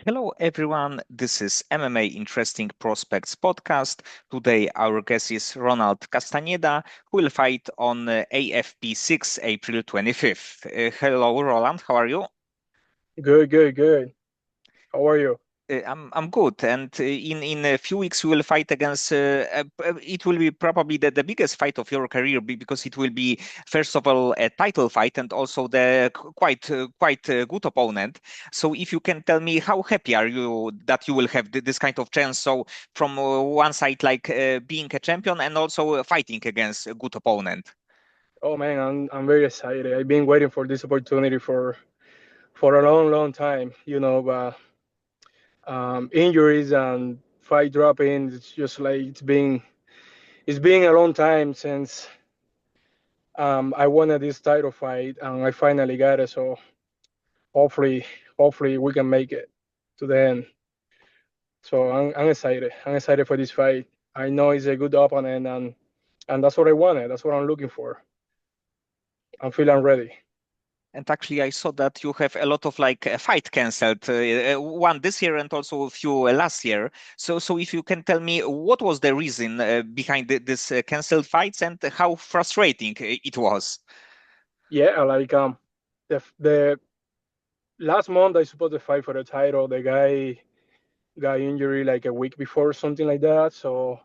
Hello, everyone. This is MMA Interesting Prospects podcast. Today, our guest is Ronald Castañeda, who will fight on AFP 6, April 25th. Hello, Roland. How are you? Good. How are you? I'm good, and in a few weeks we will fight against. It will be probably the biggest fight of your career because it will be first of all a title fight and also the quite good opponent. So if you can tell me how happy are you that you will have this kind of chance? So from one side, like being a champion and also fighting against a good opponent. Oh man, I'm very excited. I've been waiting for this opportunity for a long time. But injuries and fight dropping. It's just like it's been a long time since I wanted this title fight and I finally got it. So hopefully hopefully we can make it to the end. So I'm excited. I'm excited for this fight. I know it's a good opponent and that's what I wanted. That's what I'm looking for. I'm feeling ready. And actually, I saw that you have a lot of like fight canceled, one this year and also a few last year. So if you can tell me what was the reason behind this canceled fights and how frustrating it was. Yeah, like the last month I supposed to fight for the title. The guy got injured like a week before, something like that. So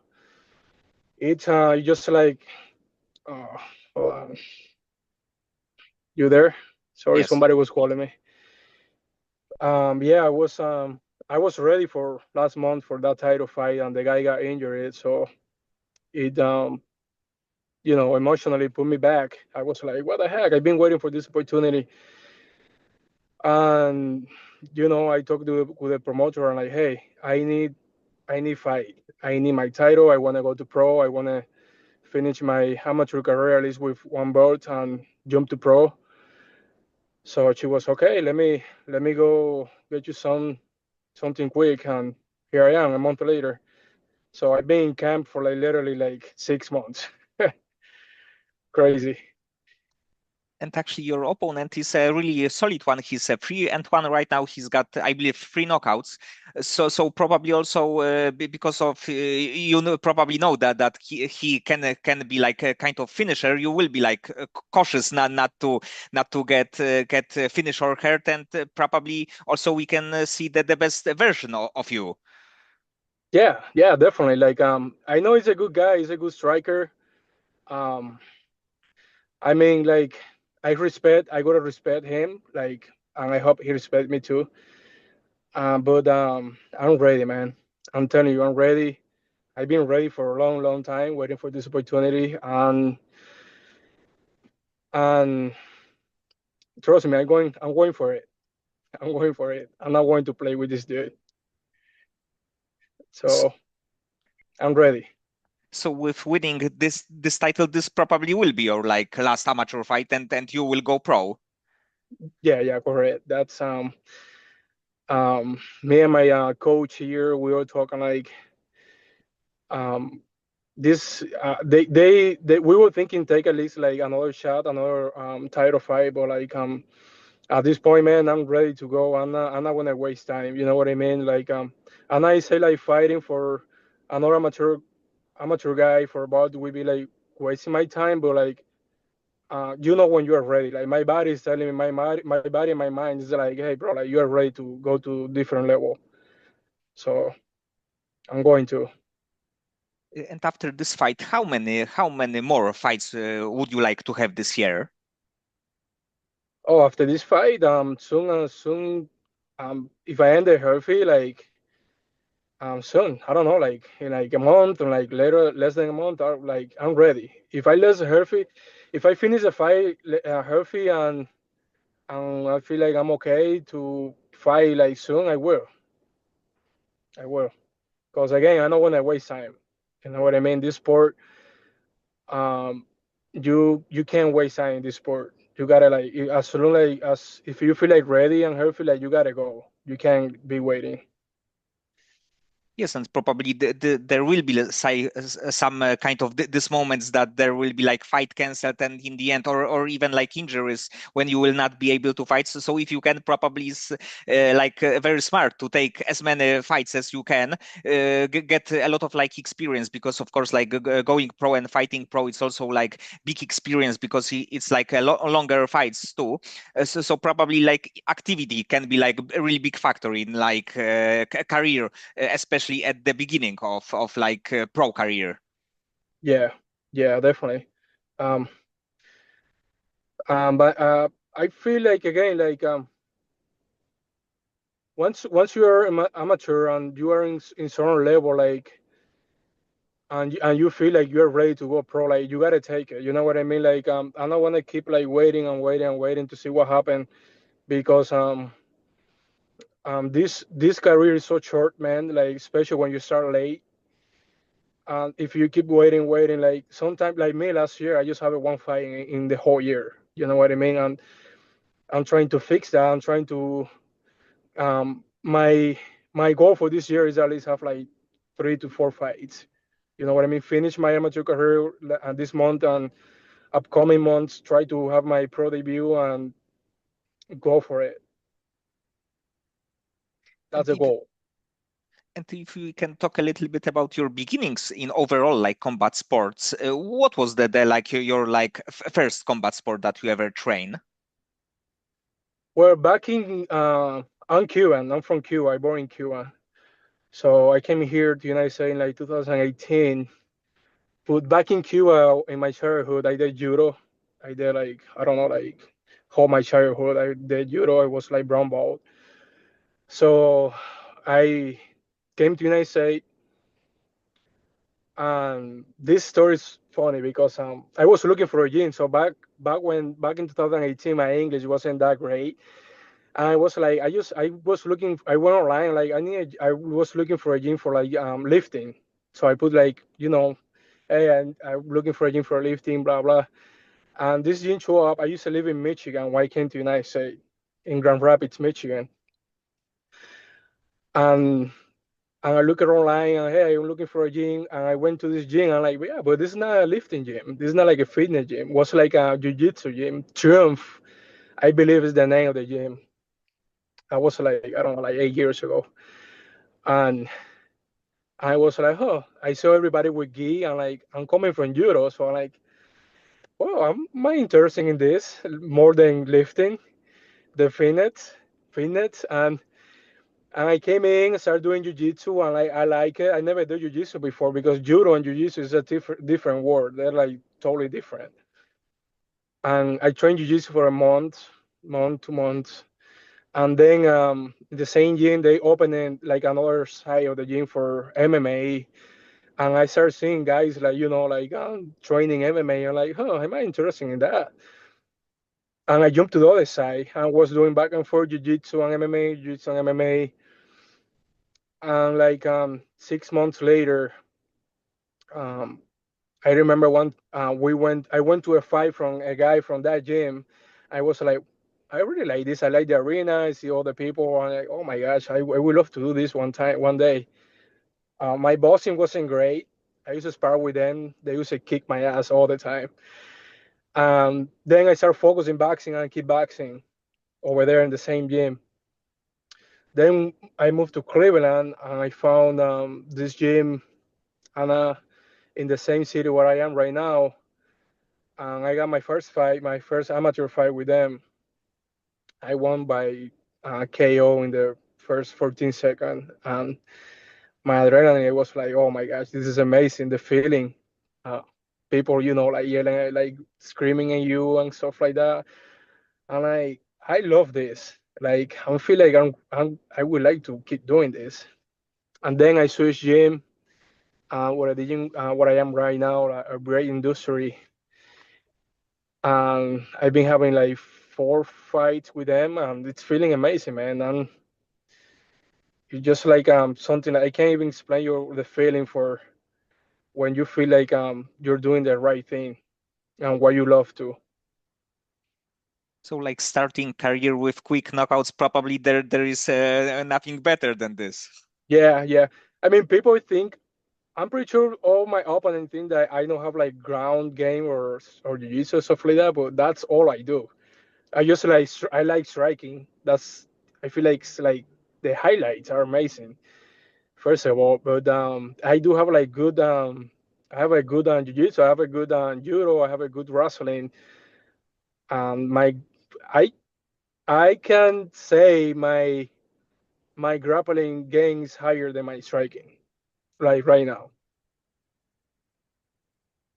it's just like uh, hold on. You there? Sorry, Yes. somebody was calling me. Yeah, I was ready for last month for that title fight, and the guy got injured. So it emotionally put me back. I was like, what the heck? I've been waiting for this opportunity, and I talked with the promoter and like, hey, I need fight. I need my title. I want to go to pro. I want to finish my amateur career at least with one belt and jump to pro. So she was okay. Let me go get you something quick, and here I am a month later. So I've been in camp for like literally like 6 months. Crazy. And actually, your opponent is a really solid one. He's a 3-1 right now. He's got, I believe, three knockouts. So probably also because of probably know that he can be like a kind of finisher. You will be like cautious not to get finished or hurt, and probably also we can see the best version of you. Yeah, definitely. Like I know he's a good guy. He's a good striker. Um, I mean, like I gotta respect him. Like, and I hope he respect me too. But I'm ready, man. I'm telling you, I'm ready. I've been ready for a long time, waiting for this opportunity. And trust me, I'm going for it. I'm going for it. I'm not going to play with this dude. So I'm ready. So with winning this title, this probably will be your like last amateur fight, and you will go pro. Yeah, correct. That's me and my coach here. We were talking like um this. They we were thinking take at least like another shot, another title fight, but like at this point, man, I'm ready to go. I'm not gonna waste time. You know what I mean? Like and I say like fighting for another amateur guy for about would be like wasting my time, but like when you are ready. Like my body is telling me, my body and my mind is like, hey, bro, like you are ready to go to different level. So I'm going to. And after this fight, how many more fights would you like to have this year? Oh, after this fight, soon, if I end it healthy, like soon, I don't know, like in like a month or like later, less than a month, or like I'm ready. If I less healthy, if I finish the fight healthy and I feel like I'm okay to fight like soon, I will. Because again, I don't want to waste time. You know what I mean? This sport, um, you can't waste time in this sport. You gotta like as soon like as if you feel like ready and healthy, like you gotta go. You can't be waiting. Yes, and probably there will be some kind of this moments that there will be like fight canceled and in the end, or even like injuries when you will not be able to fight. So if you can probably very smart to take as many fights as you can, get a lot of like experience because of course like going pro and fighting pro, it's also like big experience because it's like a longer fights too. So probably like activity can be like a really big factor in like career, especially at the beginning of like pro career. Yeah, yeah, definitely. Um, but I feel like again, like once you are amateur and you are in certain level, like and you feel like you're ready to go pro, like you gotta take it. You know what I mean? Like I don't want to keep like waiting and waiting and waiting to see what happened because this career is so short, man. Like especially when you start late. And if you keep waiting, like sometimes like me last year, I just have one fight in the whole year. You know what I mean? And I'm trying to fix that. I'm trying to my goal for this year is at least have like 3 to 4 fights. You know what I mean? Finish my amateur career this month and upcoming months. Try to have my pro debut and go for it. That's And the goal. if you can talk a little bit about your beginnings in overall like combat sports, what was the like your like first combat sport that you ever train? Well, back in I'm Cuban. I'm from Cuba. I born in Cuba. So I came here to the United States in like 2018. But back in Cuba in my childhood, I did judo. I did like I don't know like whole my childhood. I did judo. I was like brown belt. So I came to United States, and this story is funny because I was looking for a gym. So back in 2018, my English wasn't that great. And I was like, I was looking, I went online, like I was looking for a gym for like lifting. So I put like, hey, I'm looking for a gym for lifting, blah blah. And this gym show up. I used to live in Michigan. When I came to United States in Grand Rapids, Michigan, and I look at online and hey, I'm looking for a gym. And I went to this gym. And I'm like, yeah, but this is not a lifting gym. This is not like a fitness gym. It was like a jiu-jitsu gym. Triumph, I believe is the name of the gym. I was like, I don't know, like 8 years ago. And I was like, oh, I saw everybody with gi and like I'm coming from judo, so I'm like, well, I'm interested in this more than lifting, the fitness, and I came in, started doing jiu-jitsu, and I like it. I never did jiu-jitsu before because judo and jiu-jitsu is a different world. They're like totally different. And I trained jiu-jitsu for a month, 2 months, and then the same gym they opened in like another side of the gym for MMA. And I started seeing guys like, like training MMA. I'm like, oh, am I interested in that? And I jumped to the other side and was doing back and forth jiu-jitsu and MMA, jiu-jitsu and MMA. And like 6 months later, um, I remember I went to a fight from a guy from that gym. I was like, I really like this. I like the arena. I see all the people. And like, oh my gosh, I would love to do this one day. My boxing wasn't great. I used to spar with them. They used to kick my ass all the time. Then I started focusing boxing and kickboxing over there in the same gym. Then I moved to Cleveland and I found this gym and, in the same city where I am right now. And I got my first fight, my first amateur fight with them. I won by KO in the first 14 seconds. And my adrenaline, it was like, oh my gosh, this is amazing. The feeling, uh, people, like yelling, like screaming at you and stuff like that. And I love this. Like I feel like I would like to keep doing this. And then I switched gym. What I am right now, a great industry. And I've been having like 4 fights with them, and it's feeling amazing, man. And it's just like something I can't even explain the feeling for when you feel like you're doing the right thing and what you love to. So like starting career with quick knockouts, probably there is nothing better than this. Yeah, yeah. I mean, people think I'm pretty sure all my opponents think that I don't have like ground game or jiu-jitsu or stuff like that, but that's all I do. I just like I like striking. That's I feel like it's like the highlights are amazing. First of all, but I do have like good I have a good jiu-jitsu. I have a good judo. I have a good wrestling. My I I can say my grappling game is higher than my striking, like right now.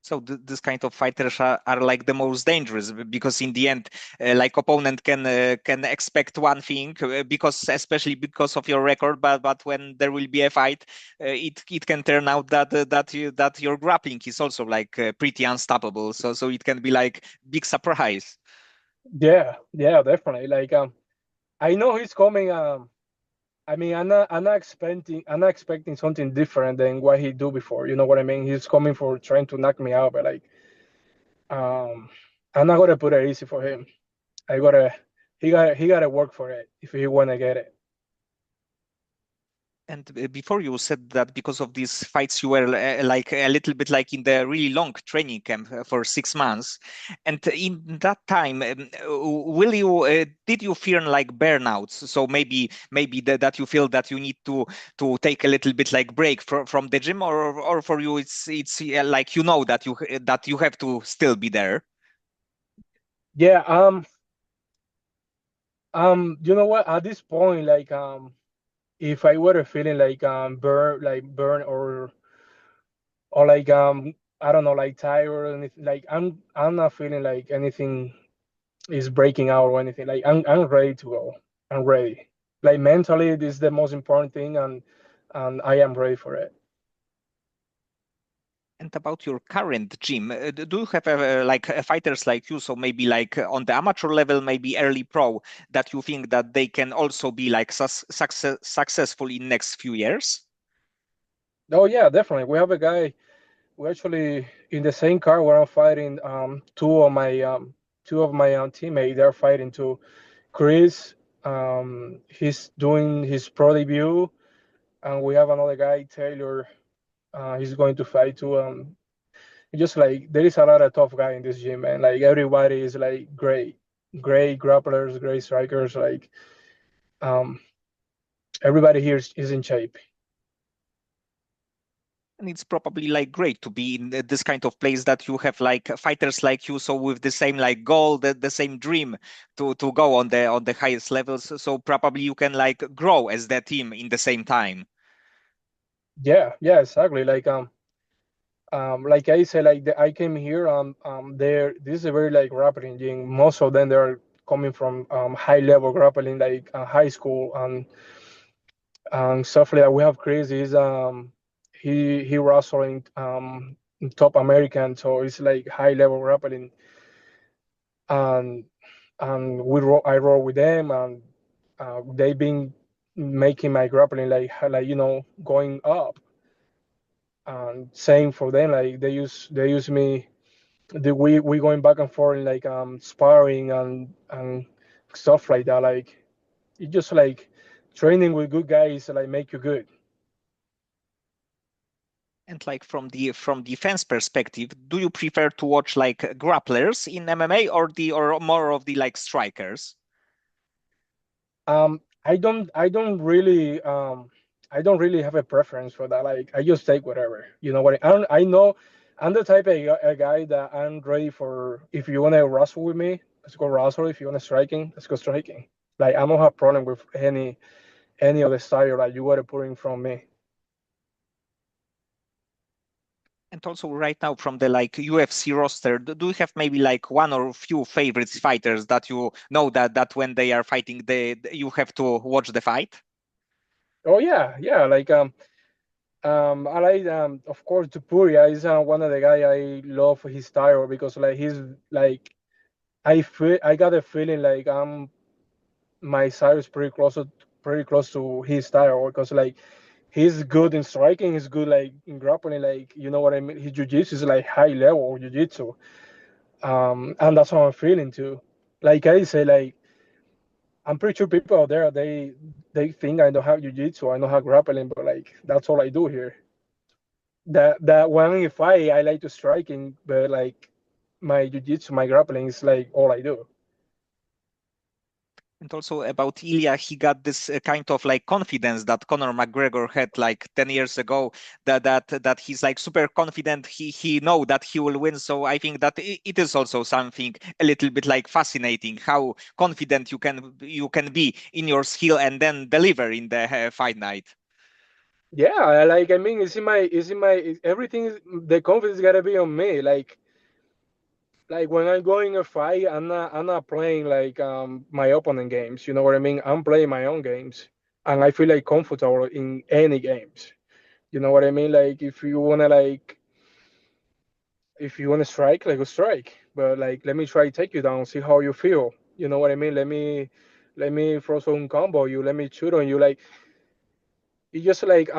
So this kind of fighters are like the most dangerous because in the end, like opponent can expect one thing because especially because of your record, but when there will be a fight, it can turn out that your grappling is also like pretty unstoppable. So it can be like big surprise. Yeah, yeah, definitely. Like I know he's coming. I mean, I'm not expecting something different than what he do before. You know what I mean? He's coming for trying to knock me out, but like, um, I'm not gonna put it easy for him. I gotta, he gotta work for it if he wanna get it. And before you said that because of these fights, you were like a little bit like in the really long training camp for 6 months. And in that time, will you did you fear like burnouts? So maybe that you feel that you need to take a little bit like break from the gym, or for you it's like you know that you have to still be there. Yeah. You know what? At this point, like, if I were feeling like burn or like I don't know, like tired or anything, like I'm not feeling like anything is breaking out or anything. Like I'm ready to go. I'm ready. Like mentally, this is the most important thing, and I am ready for it. And about your current gym, do you have like fighters like you, so maybe like on the amateur level, maybe early pro, that you think that they can also be like successful in next few years? Oh yeah, definitely. We have a guy. We actually in the same car where I'm fighting. Two of my teammates. They're fighting too. Chris, he's doing his pro debut, and we have another guy, Taylor. He's going to fight too. Just like there is a lot of tough guy in this gym, man. Like everybody is like great grapplers, great strikers. Like um, everybody here is in shape. And it's probably like great to be in this kind of place that you have like fighters like you, so with the same like goal, the same dream to go on the highest levels. So probably you can like grow as the team in the same time. Yeah, yeah, exactly. Like I said, I came here. There. This is a very like grappling gym. Most of them they are coming from high level grappling, like high school and stuff like that. We have Chris. He wrestling top American, so it's like high level grappling, and I roll with them, and they've been making my grappling like going up. And same for them, like they use me. We going back and forth like sparring and stuff like that. Like it just like training with good guys like make you good. And like from defense perspective, do you prefer to watch like grapplers in MMA or more of the like strikers? I don't really have a preference for that. Like I just take whatever. You know what? I know I'm the type of a guy that I'm ready for. If you want to wrestle with me, let's go wrestle. If you want to striking, let's go striking. Like I don't have problem with any of the style that you were putting from me. And also right now from the like UFC roster, do you have maybe like one or few favorites fighters that you know that when they are fighting, you have to watch the fight? Oh yeah, yeah. I like of course Tupuria is one of the guy I love his style because like he's like I got a feeling like my style is pretty close to his style because like he's good in striking, he's good like in grappling, like you know what I mean. His jiu-jitsu is like high level jiu-jitsu, and that's how I'm feeling too. Like I say, like I'm pretty sure people out there they think I don't have jiu-jitsu, I don't have grappling, but like that's all I do here. That when if I like to striking, but like my jiu-jitsu, my grappling is like all I do. And also about Ilya, he got this kind of like confidence that Conor McGregor had like 10 years ago, that he's like super confident. He know that he will win. So I think that it is also something a little bit like fascinating how confident you can be in your skill and then deliver in the fight night. Yeah, like I mean, everything is the confidence gotta be on me. Like when I'm going a fight, I'm not playing like my opponent games. You know what I mean? I'm playing my own games, and I feel like comfortable in any games. You know what I mean? Like if you wanna strike, like a strike. But like let me try to take you down, see how you feel. You know what I mean? Let me throw some combo you. Let me shoot on you. Like it's just like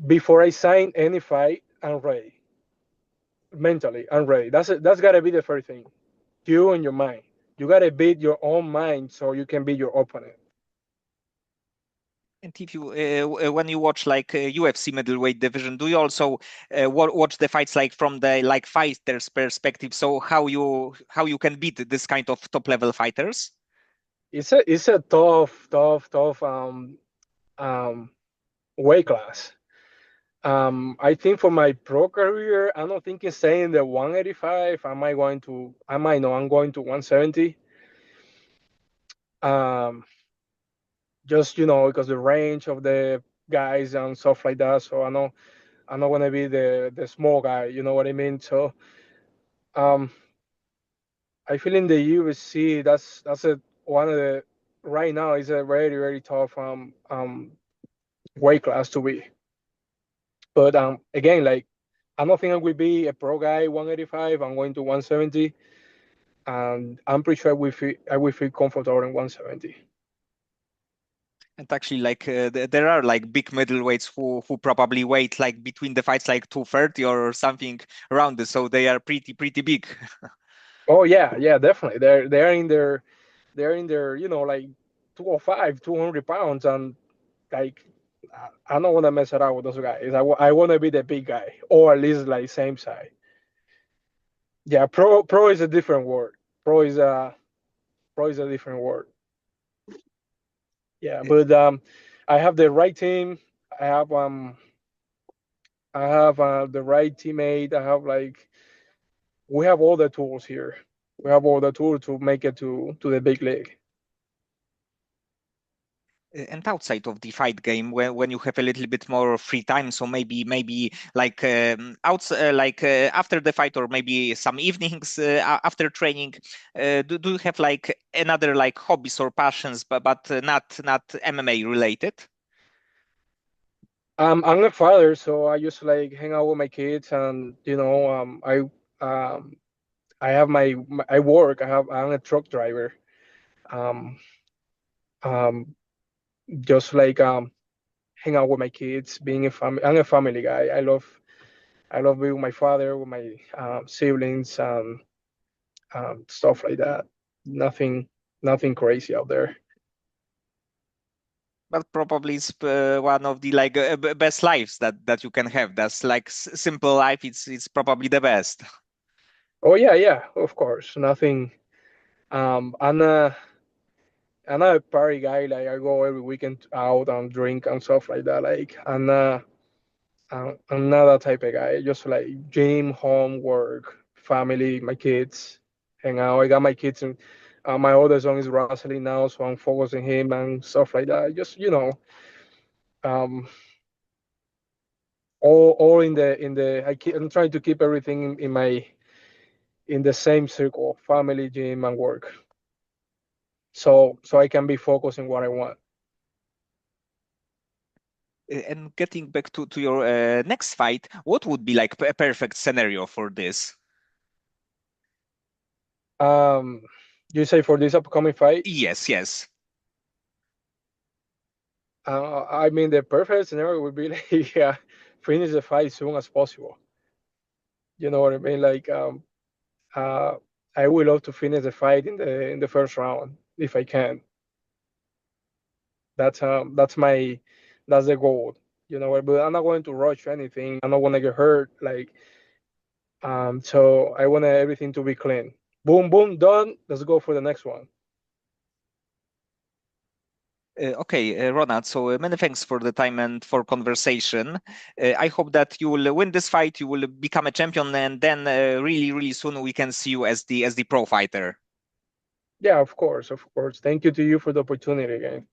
before I sign any fight, I'm ready mentally. I'm ready. That's gotta be the first thing. You and your mind. You gotta beat your own mind so you can beat your opponent. And if you when you watch like UFC middleweight division, do you also watch the fights like from the like fighters perspective? So how you can beat this kind of top level fighters? It's a tough um weight class. I think for my pro career, I'm not thinking staying the 185. I might know I'm going to 170. Um, just because the range of the guys and stuff like that. So I'm not gonna be the small guy. You know what I mean? So um, I feel in the UFC that's a one of the right now is a very very tough weight class to be. But again, like I don't think I will be a pro guy 185. I'm going to 170, and I'm pretty sure I will feel comfortable in 170. And actually, like there are like big middleweights who probably weight like between the fights like 230 or something around this, so they are pretty big. Oh yeah, yeah, definitely. They're in their like 205, 200 pounds, and like I don't want to mess around with those guys. I want to be the big guy, or at least like same size. Yeah, pro is a different word. Pro is a pro is a different word. Yeah, but I have the right team. I have um I have the right teammate. I have like we have all the tools here. We have all the tools to make it to the big league. And outside of the fight game, when you have a little bit more free time, so maybe like after the fight or maybe some evenings after training, do you have like another like hobbies or passions, but not MMA related? I'm a father, so I just like hang out with my kids, and um, I have I work. I'm a truck driver. Um, um, just like hang out with my kids, being a family. I'm a family guy. I love being with my father, with my siblings, stuff like that. Nothing, nothing crazy out there. But probably it's one of the like best lives that you can have. That's like simple life. It's probably the best. Oh yeah, yeah, of course. Nothing. I'm a party guy. Like I go every weekend out and drink and stuff like that. Like I'm not that type of guy. Just like gym, home, work, family, my kids, hang out. I got my kids and my other son is wrestling now, so I'm focusing him and stuff like that. Just um, all in the. I'm trying to keep everything in the same circle: family, gym, and work. So I can be focused in what I want. And getting back to your next fight, what would be like a perfect scenario for this? Um, you say for this upcoming fight, Yes, yes. I mean the perfect scenario would be like finish the fight as soon as possible. You know what I mean? Like uh, I would love to finish the fight in the first round if I can. That's the goal. You know, but I'm not going to rush anything. I don't want to get hurt. Like, so I want everything to be clean. Boom, boom, done. Let's go for the next one. Okay, Ronald, so many thanks for the time and for conversation. I hope that you will win this fight, you will become a champion, and then really, really soon we can see you as the pro fighter. Yeah, of course, of course. Thank you to you for the opportunity again.